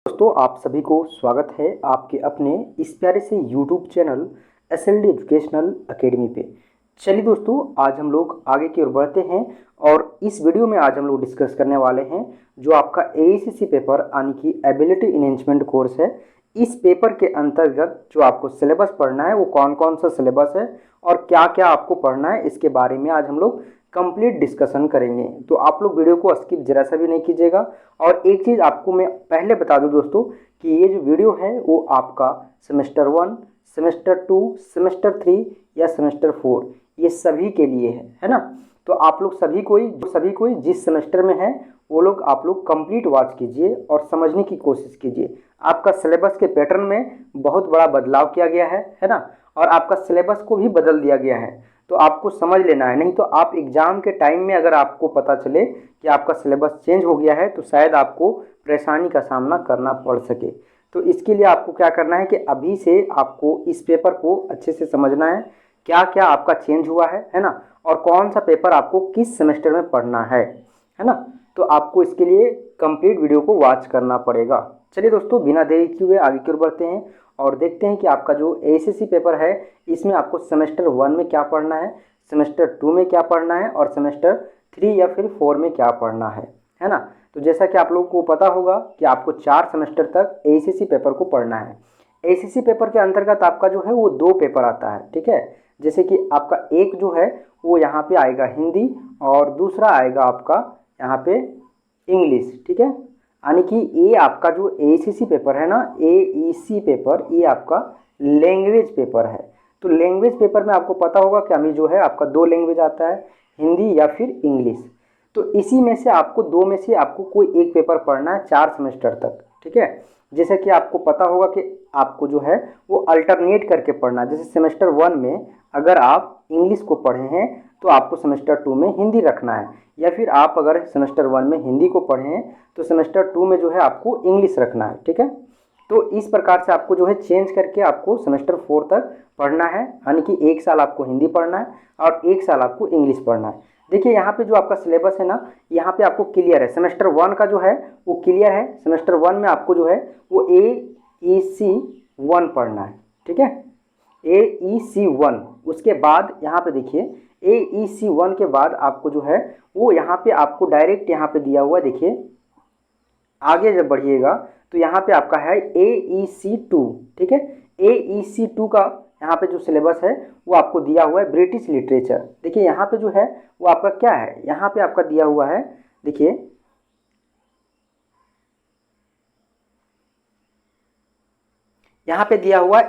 दोस्तों आप सभी को स्वागत है आपके अपने इस प्यारे से YouTube channel SLD educational academy पे। चलिए दोस्तों आज हम लोग आगे की ओर बढ़ते हैं और इस वीडियो में आज हम लोग डिस्कस करने वाले हैं जो आपका AACC पेपर यानी कि एबिलिटी इनहेंसमेंट कोर्स है। इस पेपर के अंतर्गत जो आपको सिलेबस पढ़ना है वो कौन कौन सा सिलेबस है और क्या क्या आपको पढ़ना है इसके बारे में आज हम लोग कंप्लीट डिस्कशन करेंगे। तो आप लोग वीडियो को स्किप जरा सा भी नहीं कीजिएगा। और एक चीज़ आपको मैं पहले बता दूं दोस्तों कि ये जो वीडियो है वो आपका सेमेस्टर 1, सेमेस्टर 2, सेमेस्टर 3 या सेमेस्टर 4 ये सभी के लिए है ना। तो आप लोग सभी कोई जिस सेमेस्टर में है वो लोग आप लोग कंप्लीट वॉच कीजिए और समझने की कोशिश कीजिए। आपका सिलेबस के पैटर्न में बहुत बड़ा बदलाव किया गया है ना, और आपका सिलेबस को भी बदल दिया गया है। तो आपको समझ लेना है, नहीं तो आप एग्ज़ाम के टाइम में अगर आपको पता चले कि आपका सिलेबस चेंज हो गया है तो शायद आपको परेशानी का सामना करना पड़ सके। तो इसके लिए आपको क्या करना है कि अभी से आपको इस पेपर को अच्छे से समझना है, क्या क्या आपका चेंज हुआ है ना, और कौन सा पेपर आपको किस सेमेस्टर में पढ़ना है ना। तो आपको इसके लिए कंप्लीट वीडियो को वॉच करना पड़ेगा। चलिए दोस्तों बिना देरी किए हुए आगे की ओर बढ़ते हैं और देखते हैं कि आपका जो AACC पेपर है इसमें आपको सेमेस्टर 1 में क्या पढ़ना है, सेमेस्टर 2 में क्या पढ़ना है और सेमेस्टर 3 या फिर 4 में क्या पढ़ना है ना। तो जैसा कि आप लोगों को पता होगा कि आपको 4 सेमेस्टर तक AACC पेपर को पढ़ना है। AACC पेपर के अंतर्गत आपका जो है वो 2 पेपर आता है, ठीक है। जैसे कि आपका एक जो है वो यहाँ पे आएगा हिंदी और दूसरा आएगा आपका यहाँ पे इंग्लिश, ठीक है। यानी कि ये आपका जो AACC पेपर है ना, AEC पेपर, ये आपका लैंग्वेज पेपर है। तो लैंग्वेज पेपर में आपको पता होगा कि हमें जो है आपका 2 लैंग्वेज आता है, हिंदी या फिर इंग्लिश। तो इसी में से आपको 2 में से आपको कोई एक पेपर पढ़ना है 4 सेमेस्टर तक, ठीक है। जैसे कि आपको पता होगा कि आपको जो है वो अल्टरनेट करके पढ़ना है। जैसे सेमेस्टर 1 में अगर आप इंग्लिश को पढ़े हैं तो आपको सेमेस्टर 2 में हिंदी रखना है, या फिर आप अगर सेमेस्टर 1 में हिंदी को पढ़े हैं तो सेमेस्टर 2 में जो है आपको इंग्लिश रखना है, ठीक है। तो इस प्रकार से आपको जो है चेंज करके आपको सेमेस्टर 4 तक पढ़ना है, यानी कि 1 साल आपको हिंदी पढ़ना है और 1 साल आपको इंग्लिश पढ़ना है। देखिए यहाँ पे जो आपका सिलेबस है ना, यहाँ पे आपको क्लियर है। सेमेस्टर 1 का जो है वो क्लियर है। सेमेस्टर 1 में आपको जो है वो AEC 1 पढ़ना है, ठीक है, AEC 1। उसके बाद यहाँ पे देखिए AEC 1 के बाद आपको जो है वो यहाँ पे आपको डायरेक्ट यहाँ पे दिया हुआ, देखिए आगे जब बढ़िएगा तो यहाँ पे आपका है AEC 2, ठीक है। AEC 2 का यहाँ पे जो सिलेबस है वो आपको दिया हुआ है ब्रिटिश लिटरेचर। देखिए यहाँ पे जो है वो आपका क्या है, यहाँ पे आपका दिया हुआ है, देखिए यहाँ पे दिया हुआ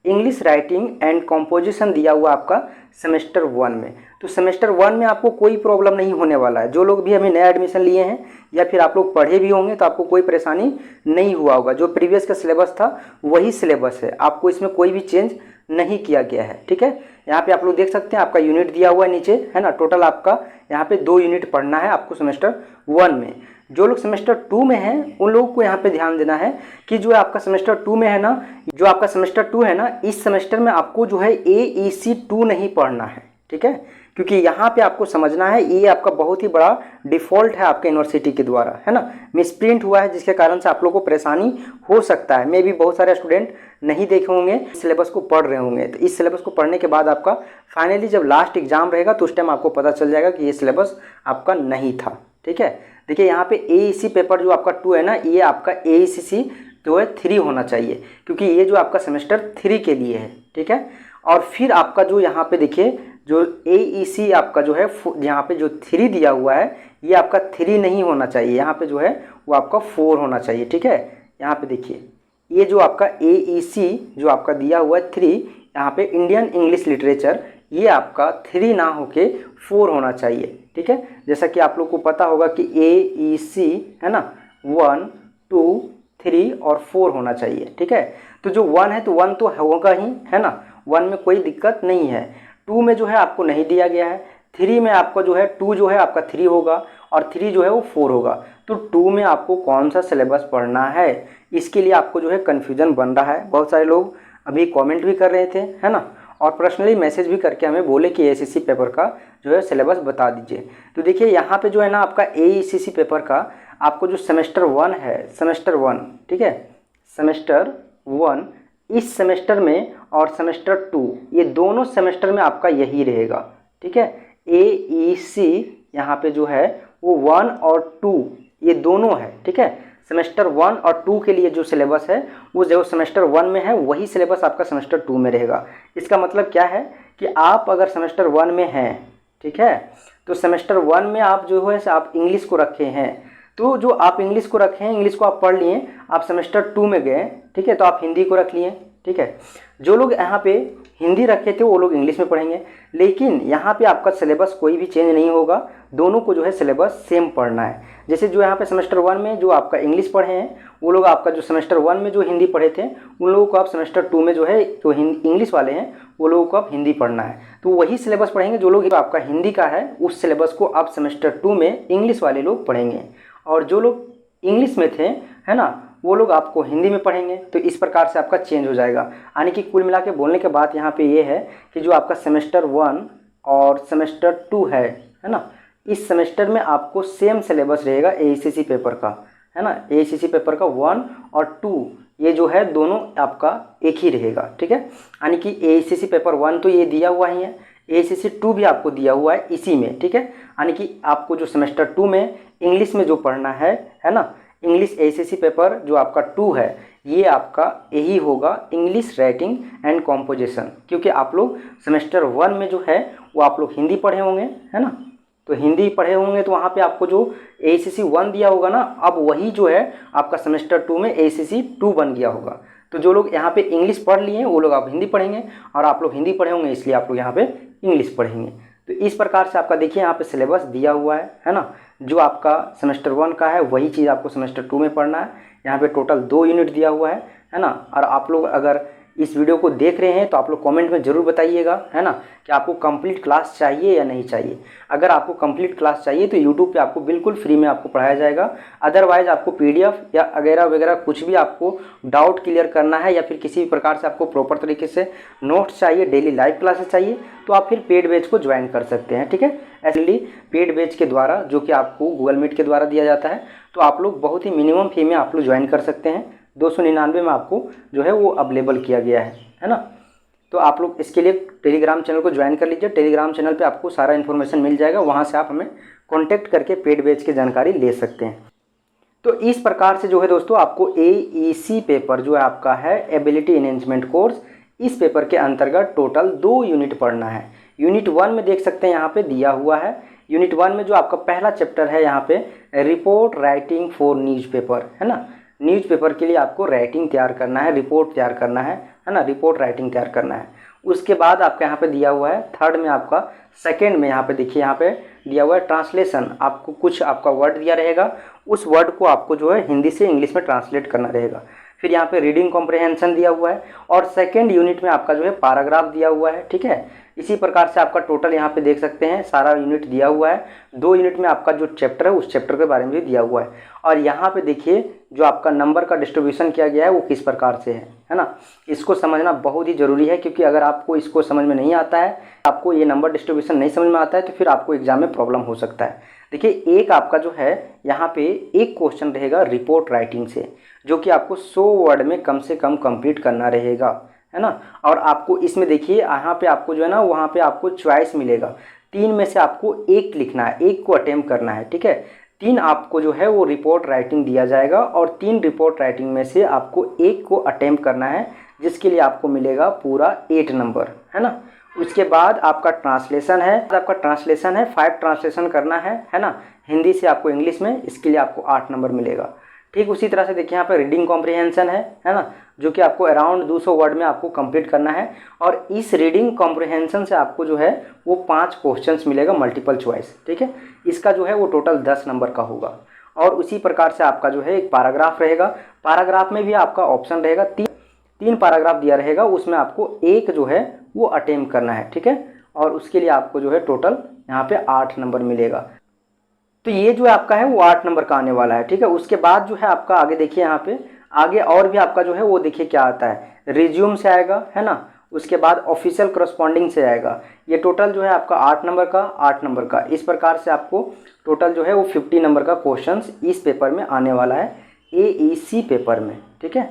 इंग्लिश राइटिंग एंड कॉम्पोजिशन दिया हुआ आपका सेमेस्टर 1 में। तो सेमेस्टर 1 में आपको कोई प्रॉब्लम नहीं होने वाला है। जो लोग भी अभी नया एडमिशन लिए हैं या फिर आप लोग पढ़े भी होंगे तो आपको कोई परेशानी नहीं हुआ होगा। जो प्रीवियस का सिलेबस था वही सिलेबस है, आपको इसमें कोई भी चेंज नहीं किया गया है, ठीक है। यहाँ पे आप लोग देख सकते हैं आपका यूनिट दिया हुआ है नीचे, है ना। टोटल आपका यहाँ पे 2 यूनिट पढ़ना है आपको सेमेस्टर 1 में। जो लोग सेमेस्टर 2 में हैं उन लोगों को यहाँ पे ध्यान देना है कि जो आपका सेमेस्टर 2 में है ना, जो आपका सेमेस्टर 2 है ना, इस सेमेस्टर में आपको जो है AEC 2 नहीं पढ़ना है, ठीक है। क्योंकि यहाँ पे आपको समझना है ये आपका बहुत ही बड़ा डिफ़ॉल्ट है आपके यूनिवर्सिटी के द्वारा, है ना, मिसप्रिंट हुआ है, जिसके कारण से आप लोगों को परेशानी हो सकता है। मे भी बहुत सारे स्टूडेंट नहीं देखे होंगे, सिलेबस को पढ़ रहे होंगे। तो इस सिलेबस को पढ़ने के बाद आपका फाइनली जब लास्ट एग्जाम रहेगा तो उस टाइम आपको पता चल जाएगा कि ये सिलेबस आपका नहीं था, ठीक है। देखिए यहाँ पे AEC पेपर जो आपका 2 है ना, ये आपका AECC जो है 3 होना चाहिए, क्योंकि ये जो आपका सेमेस्टर 3 के लिए है, ठीक है। और फिर आपका जो यहाँ पे देखिए जो AEC आपका जो है यहाँ पे जो 3 दिया हुआ है ये आपका 3 नहीं होना चाहिए, यहाँ पे जो है वो आपका 4 होना चाहिए, ठीक है। यहाँ पे देखिए ये जो आपका AEC जो आपका दिया हुआ है 3, यहाँ पे इंडियन इंग्लिश लिटरेचर, ये आपका 3 ना होके 4 होना चाहिए, ठीक है। जैसा कि आप लोग को पता होगा कि AEC है ना 1, 2, 3 और 4 होना चाहिए, ठीक है। तो जो 1 है तो 1 तो होगा ही, है ना, 1 में कोई दिक्कत नहीं है। 2 में जो है आपको नहीं दिया गया है। 3 में आपका जो है 2 जो है आपका 3 होगा और 3 जो है वो 4 होगा। तो 2 में आपको कौन सा सिलेबस पढ़ना है इसके लिए आपको जो है कन्फ्यूजन बन रहा है। बहुत सारे लोग अभी कमेंट भी कर रहे थे, है ना, और पर्सनली मैसेज भी करके हमें बोले कि ACC पेपर का जो है सिलेबस बता दीजिए। तो देखिए यहाँ पे जो है ना आपका ACC पेपर का आपको जो सेमेस्टर 1 है, सेमेस्टर 1, ठीक है, सेमेस्टर 1 इस सेमेस्टर में और सेमेस्टर 2 ये दोनों सेमेस्टर में आपका यही रहेगा, ठीक है। AEC यहाँ पे जो है वो 1 और 2 ये दोनों है, ठीक है। सेमेस्टर 1 और 2 के लिए जो सिलेबस है वो जो सेमेस्टर 1 में है वही सिलेबस आपका सेमेस्टर 2 में रहेगा। इसका मतलब क्या है कि आप अगर सेमेस्टर 1 में हैं, ठीक है, तो सेमेस्टर 1 में आप जो है आप इंग्लिश को रखे हैं, तो जो आप इंग्लिश को रखे हैं, इंग्लिश को आप पढ़ लिए, आप सेमेस्टर 2 में गए, ठीक है, तो आप हिंदी को रख लिए, ठीक है। जो लोग यहाँ पे हिंदी रखे थे वो लोग इंग्लिश में पढ़ेंगे, लेकिन यहाँ पे आपका सिलेबस कोई भी चेंज नहीं होगा, दोनों को जो है सिलेबस सेम पढ़ना है। जैसे जो यहाँ पे सेमेस्टर 1 में जो आपका इंग्लिश पढ़े हैं वो लोग आपका जो सेमेस्टर 1 में जो हिंदी पढ़े थे उन लोगों को आप सेमेस्टर 2 में जो है जो इंग्लिश वाले हैं वो लोगों को आप हिंदी पढ़ना है, तो वही सिलेबस पढ़ेंगे। जो लोग आपका हिंदी का है उस सिलेबस को आप सेमेस्टर 2 में इंग्लिश वाले लोग पढ़ेंगे, और जो लोग इंग्लिश में थे, है ना, वो लोग आपको हिंदी में पढ़ेंगे। तो इस प्रकार से आपका चेंज हो जाएगा। यानी कि कुल मिला के बोलने के बाद यहाँ पे ये है कि जो आपका सेमेस्टर 1 और सेमेस्टर 2 है ना, इस सेमेस्टर में आपको सेम सिलेबस रहेगा ACC पेपर का, है ना। ACC पेपर का 1 और 2 ये जो है दोनों आपका एक ही रहेगा, ठीक है। यानी कि ACC पेपर 1 तो ये दिया हुआ ही है, ACC 2 भी आपको दिया हुआ है इसी में, ठीक है। यानी कि आपको जो सेमेस्टर 2 में इंग्लिश में जो पढ़ना है ना, इंग्लिश ACC पेपर जो आपका 2 है ये आपका यही होगा, इंग्लिश राइटिंग एंड कॉम्पोजिशन, क्योंकि आप लोग सेमेस्टर 1 में जो है वो आप लोग हिंदी पढ़े होंगे, है ना, तो हिंदी पढ़े होंगे तो वहाँ पे आपको जो ACC 1 दिया होगा ना, अब वही जो है आपका सेमेस्टर 2 में ACC 2 बन गया होगा। तो जो लोग यहाँ पे इंग्लिश पढ़ लिए हैं वो लोग आप हिंदी पढ़ेंगे, और आप लोग हिंदी पढ़े होंगे इसलिए आप लोग यहाँ पे इंग्लिश पढ़ेंगे। तो इस प्रकार से आपका देखिए यहाँ पे सिलेबस दिया हुआ है ना। जो आपका सेमेस्टर 1 का है वही चीज़ आपको सेमेस्टर 2 में पढ़ना है। यहाँ पे टोटल 2 यूनिट दिया हुआ है ना। और आप लोग अगर इस वीडियो को देख रहे हैं तो आप लोग कमेंट में ज़रूर बताइएगा, है ना, कि आपको कंप्लीट क्लास चाहिए या नहीं चाहिए। अगर आपको कंप्लीट क्लास चाहिए तो यूट्यूब पे आपको बिल्कुल फ्री में आपको पढ़ाया जाएगा। अदरवाइज़ आपको PDF या वगैरह वगैरह कुछ भी आपको डाउट क्लियर करना है या फिर किसी भी प्रकार से आपको प्रॉपर तरीके से नोट्स चाहिए, डेली लाइव क्लासेस चाहिए, तो आप फिर पेड बैच को ज्वाइन कर सकते हैं, ठीक है। ऐसे पेड बैच के द्वारा जो कि आपको गूगल मीट के द्वारा दिया जाता है, तो आप लोग बहुत ही मिनिमम फी में आप लोग ज्वाइन कर सकते हैं। 299 में आपको जो है वो अवेलेबल किया गया है ना। तो आप लोग इसके लिए टेलीग्राम चैनल को ज्वाइन कर लीजिए। टेलीग्राम चैनल पे आपको सारा इन्फॉर्मेशन मिल जाएगा, वहाँ से आप हमें कॉन्टैक्ट करके पेड बैच की जानकारी ले सकते हैं। तो इस प्रकार से जो है दोस्तों आपको AEC पेपर जो है आपका है एबिलिटी एनहेंसमेंट कोर्स, इस पेपर के अंतर्गत टोटल 2 यूनिट पढ़ना है। यूनिट 1 में देख सकते हैं यहाँ पे दिया हुआ है। यूनिट 1 में जो आपका पहला चैप्टर है यहाँ पे रिपोर्ट राइटिंग फॉर न्यूज़पेपर, है ना। न्यूज़पेपर के लिए आपको राइटिंग तैयार करना है, रिपोर्ट तैयार करना है ना, रिपोर्ट राइटिंग तैयार करना है। उसके बाद आपका यहाँ पे दिया हुआ है थर्ड में आपका सेकंड में यहाँ पे देखिए यहाँ पे दिया हुआ है ट्रांसलेशन। आपको कुछ आपका वर्ड दिया रहेगा, उस वर्ड को आपको जो है हिंदी से इंग्लिश में ट्रांसलेट करना रहेगा। फिर यहाँ पे रीडिंग कॉम्प्रिहेंशन दिया हुआ है, और सेकेंड यूनिट में आपका जो है पैराग्राफ दिया हुआ है, ठीक है। इसी प्रकार से आपका टोटल यहाँ पे देख सकते हैं सारा यूनिट दिया हुआ है। 2 यूनिट में आपका जो चैप्टर है उस चैप्टर के बारे में भी दिया हुआ है। और यहाँ पे देखिए जो आपका नंबर का डिस्ट्रीब्यूशन किया गया है वो किस प्रकार से है ना। इसको समझना बहुत ही ज़रूरी है, क्योंकि अगर आपको इसको समझ में नहीं आता है, आपको ये नंबर डिस्ट्रीब्यूशन नहीं समझ में आता है, तो फिर आपको एग्जाम में प्रॉब्लम हो सकता है। देखिए एक आपका जो है यहाँ पे एक क्वेश्चन रहेगा रिपोर्ट राइटिंग से, जो कि आपको 100 वर्ड में कम से कम कंप्लीट करना रहेगा, है ना। और आपको इसमें देखिए यहाँ पे आपको जो है ना वहाँ पे आपको चॉइस मिलेगा, 3 में से आपको एक लिखना है, एक को अटेम्प्ट करना है, ठीक है। 3 आपको जो है वो रिपोर्ट राइटिंग दिया जाएगा, और 3 रिपोर्ट राइटिंग में से आपको एक को अटेम्प्ट करना है, जिसके लिए आपको मिलेगा पूरा 8 नंबर, है ना। उसके बाद आपका ट्रांसलेशन है, 5 ट्रांसलेशन करना है ना, हिंदी से आपको इंग्लिश में, इसके लिए आपको 8 नंबर मिलेगा। ठीक उसी तरह से देखिए यहाँ पे रीडिंग कॉम्प्रिहेंशन है ना, जो कि आपको अराउंड 200 वर्ड में आपको कंप्लीट करना है। और इस रीडिंग कॉम्प्रिहेंशन से आपको जो है वो 5 क्वेश्चंस मिलेगा मल्टीपल चॉइस, ठीक है। इसका जो है वो टोटल 10 नंबर का होगा। और उसी प्रकार से आपका जो है एक पैराग्राफ रहेगा, पैराग्राफ में भी आपका ऑप्शन रहेगा, 3 पैराग्राफ दिया रहेगा, उसमें आपको एक जो है वो अटेम्प्ट करना है, ठीक है। और उसके लिए आपको जो है टोटल यहाँ पे 8 नंबर मिलेगा। तो ये जो आपका है वो 8 नंबर का आने वाला है, ठीक है। उसके बाद जो है आपका आगे देखिए यहाँ पे आगे और भी आपका जो है वो देखिए क्या आता है, रिज्यूम से आएगा, है ना। उसके बाद ऑफिशियल करस्पॉन्डिंग से आएगा। ये टोटल जो है आपका 8 नंबर का 8 नंबर का, इस प्रकार से आपको टोटल जो है वो 50 नंबर का क्वेश्चंस इस पेपर में आने वाला है, AEC पेपर में। ठीक है,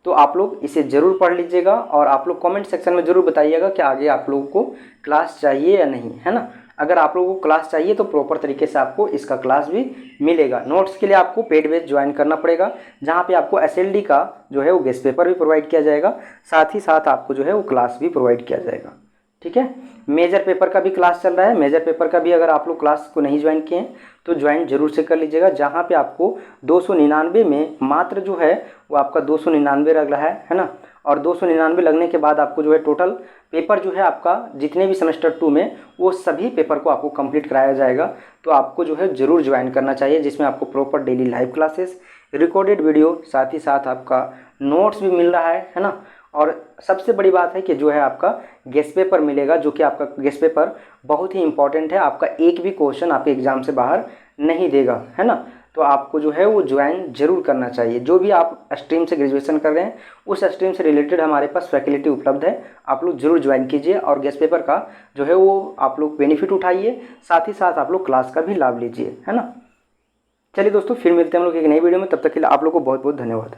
तो आप लोग इसे ज़रूर पढ़ लीजिएगा और आप लोग कमेंट सेक्शन में ज़रूर बताइएगा कि आगे आप लोगों को क्लास चाहिए या नहीं, है ना। अगर आप लोगों को क्लास चाहिए तो प्रॉपर तरीके से आपको इसका क्लास भी मिलेगा। नोट्स के लिए आपको पेड बैच ज्वाइन करना पड़ेगा, जहाँ पे आपको SLD का जो है वो गेस्ट पेपर भी प्रोवाइड किया जाएगा, साथ ही साथ आपको जो है वो क्लास भी प्रोवाइड किया जाएगा। ठीक है, मेजर पेपर का भी क्लास चल रहा है। मेजर पेपर का भी अगर आप लोग क्लास को नहीं ज्वाइन किए हैं तो ज्वाइन जरूर से कर लीजिएगा, जहाँ पे आपको 299 में मात्र जो है वो आपका 299 लग रहा है ना। और 299 लगने के बाद आपको जो है टोटल पेपर जो है आपका जितने भी सेमेस्टर 2 में वो सभी पेपर को आपको कंप्लीट कराया जाएगा। तो आपको जो है ज़रूर ज्वाइन करना चाहिए, जिसमें आपको proper daily live classes, recorded video, साथ ही साथ आपका नोट्स भी मिल रहा है ना। और सबसे बड़ी बात है कि जो है आपका गेस्ट पेपर मिलेगा, जो कि आपका गेस्ट पेपर बहुत ही इंपॉर्टेंट है। आपका एक भी क्वेश्चन आपके एग्जाम से बाहर नहीं देगा, है ना। तो आपको जो है वो ज्वाइन जरूर करना चाहिए। जो भी आप स्ट्रीम से ग्रेजुएशन कर रहे हैं उस स्ट्रीम से रिलेटेड हमारे पास फैकल्टी उपलब्ध है, आप लोग जरूर ज्वाइन कीजिए और गेस्ट पेपर का जो है वो आप लोग बेनिफिट उठाइए, साथ ही साथ आप लोग क्लास का भी लाभ लीजिए, है ना। चलिए दोस्तों, फिर मिलते हैं हम लोग एक नई वीडियो में, तब तक के लिए आप लोग को बहुत बहुत धन्यवाद।